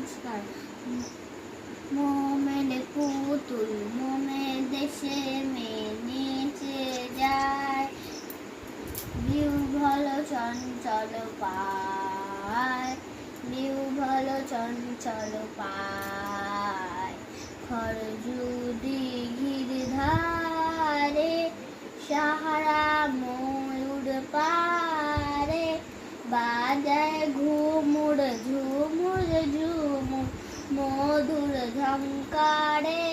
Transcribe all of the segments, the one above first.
নমস্কার। মোমের পুতুল মোমের দেশে মেয়ে নেচে যায়, বিহ্বল চঞ্চল পায়, বিহ্বল চঞ্চল পায়। খরজুদি ঘির ধারে সাহারা ময়ূর পারে, বাজায় ঘুমুর ঝুমুর ঝুমুর মধুর ঝংকারে,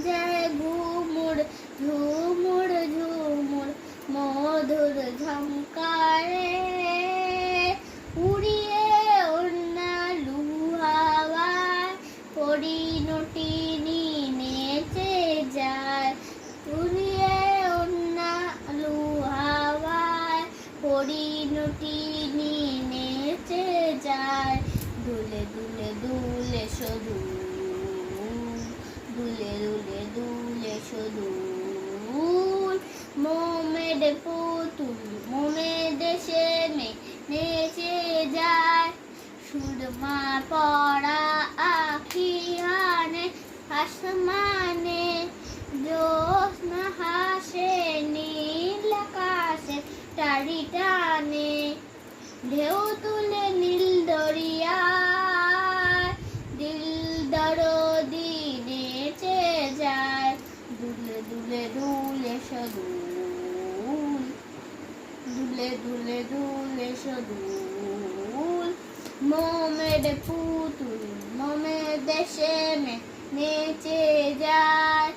যায় ঘুমুর ঝুমুর ঝুমুর মধুর ঝংকারে। উড়িয়ে ওড়না লুহাওয়ায় পরিণতিনি নেচে যায়, উড়িয়ে ওড়না লুহাওয়ায় পরিণতিনি নেচে যায়। দুলে দুলে দুলে শুধু, দুলে দুলে দুলে শুধু মোমের পুতুল মোমের দেশে মেয়ে নেচে যায়। সুরমা পরা আখি হানে আসমানে, জ্যোৎস্না হাসে নীল আকাশে টারি টানে। ঢেউ তুলে নীল দরিয়ায় দিল দরদি নেচে যায়। দুলে দুলে দুলে সদুল, দুলে দুলে দুলে সদুল মোমের পুতুল মোমের দেশে মেয়ে নেচে যায়।